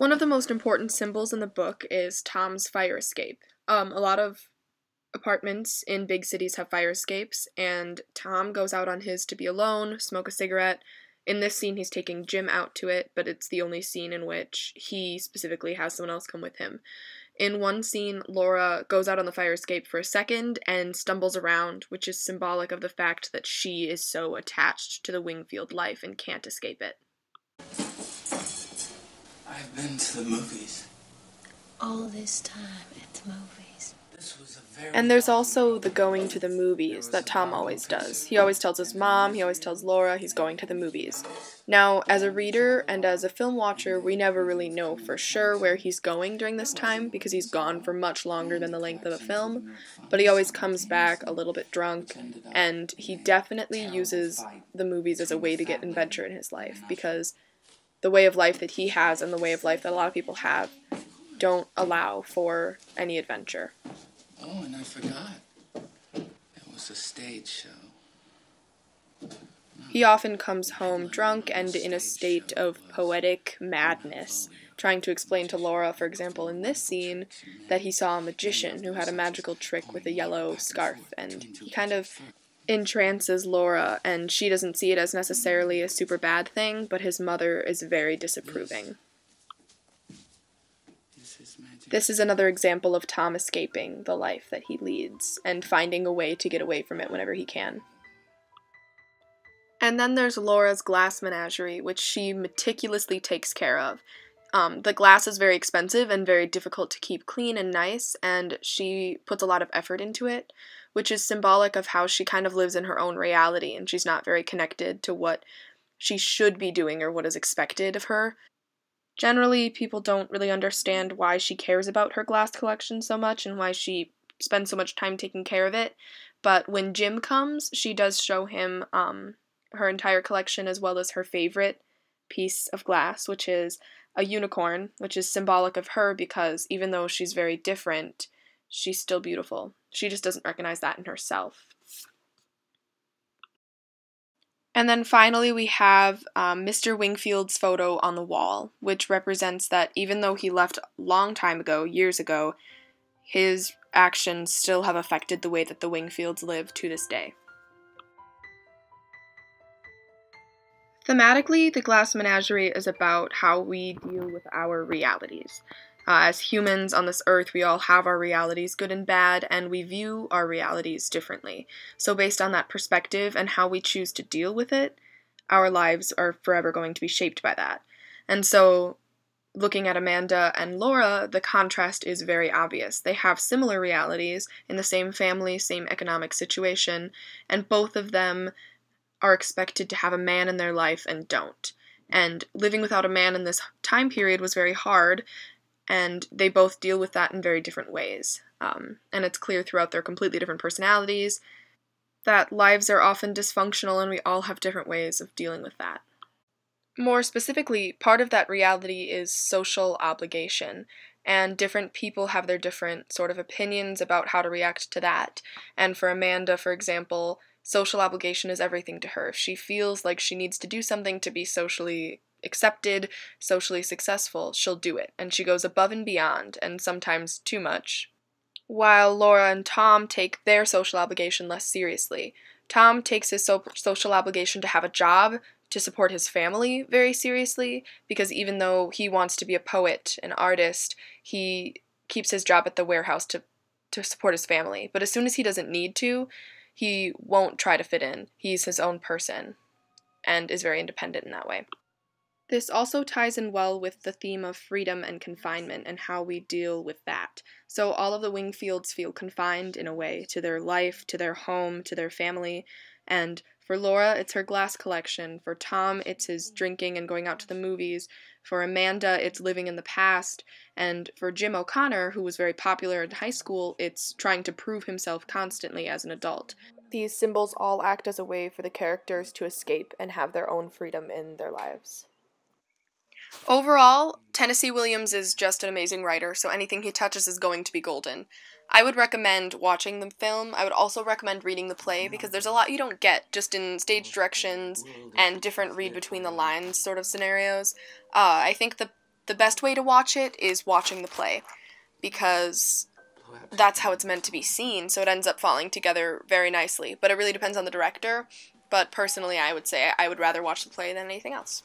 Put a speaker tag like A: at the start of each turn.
A: One of the most important symbols in the book is Tom's fire escape. A lot of apartments in big cities have fire escapes, and Tom goes out on his to be alone, smoke a cigarette. In this scene, he's taking Jim out to it, but it's the only scene in which he specifically has someone else come with him. In one scene, Laura goes out on the fire escape for a second and stumbles around, which is symbolic of the fact that she is so attached to the Wingfield life and can't escape it.
B: I've been to the movies.
C: All this time at the movies.
A: And there's also the going to the movies that Tom always does. He always tells his mom, he always tells Laura he's going to the movies. Now, as a reader and as a film watcher, we never really know for sure where he's going during this time because he's gone for much longer than the length of the film, but he always comes back a little bit drunk, and he definitely uses the movies as a way to get adventure in his life because the way of life that he has and the way of life that a lot of people have don't allow for any adventure.
B: Oh, and I forgot. It was a stage show.
A: He often comes home drunk and in a state of poetic madness, trying to explain to Laura, for example, in this scene, that he saw a magician who had a magical trick with a yellow scarf, and he kind of entrances Laura, and she doesn't see it as necessarily a super bad thing, but his mother is very disapproving. This is another example of Tom escaping the life that he leads and finding a way to get away from it whenever he can. And then there's Laura's glass menagerie, which she meticulously takes care of. The glass is very expensive and very difficult to keep clean and nice, and she puts a lot of effort into it, which is symbolic of how she kind of lives in her own reality, and she's not very connected to what she should be doing or what is expected of her. Generally, people don't really understand why she cares about her glass collection so much and why she spends so much time taking care of it, but when Jim comes, she does show him her entire collection as well as her favorite piece of glass, which is a unicorn, which is symbolic of her because even though she's very different, she's still beautiful. She just doesn't recognize that in herself. And then finally we have Mr. Wingfield's photo on the wall, which represents that even though he left a long time ago, years ago, his actions still have affected the way that the Wingfields live to this day. Thematically, the Glass Menagerie is about how we deal with our realities. As humans on this earth, we all have our realities, good and bad, and we view our realities differently. So based on that perspective and how we choose to deal with it, our lives are forever going to be shaped by that. And so, looking at Amanda and Laura, the contrast is very obvious. They have similar realities in the same family, same economic situation, and both of them are expected to have a man in their life and don't. And living without a man in this time period was very hard, and they both deal with that in very different ways. And it's clear throughout their completely different personalities that lives are often dysfunctional and we all have different ways of dealing with that. More specifically, part of that reality is social obligation, and different people have their different sort of opinions about how to react to that. And for Amanda, for example, social obligation is everything to her. If she feels like she needs to do something to be socially accepted, socially successful, she'll do it, and she goes above and beyond, and sometimes too much. While Laura and Tom take their social obligation less seriously. Tom takes his social obligation to have a job, to support his family very seriously, because even though he wants to be a poet, an artist, he keeps his job at the warehouse to support his family. But as soon as he doesn't need to, he won't try to fit in. He's his own person, and is very independent in that way. This also ties in well with the theme of freedom and confinement and how we deal with that. So all of the Wingfields feel confined in a way to their life, to their home, to their family. And for Laura, it's her glass collection. For Tom, it's his drinking and going out to the movies. For Amanda, it's living in the past. And for Jim O'Connor, who was very popular in high school, it's trying to prove himself constantly as an adult. These symbols all act as a way for the characters to escape and have their own freedom in their lives. Overall, Tennessee Williams is just an amazing writer, so anything he touches is going to be golden. I would recommend watching the film. I would also recommend reading the play, because there's a lot you don't get just in stage directions and different read between the lines sort of scenarios. I think the the best way to watch it is watching the play, because that's how it's meant to be seen, so it ends up falling together very nicely. But it really depends on the director. But personally, I would say I would rather watch the play than anything else.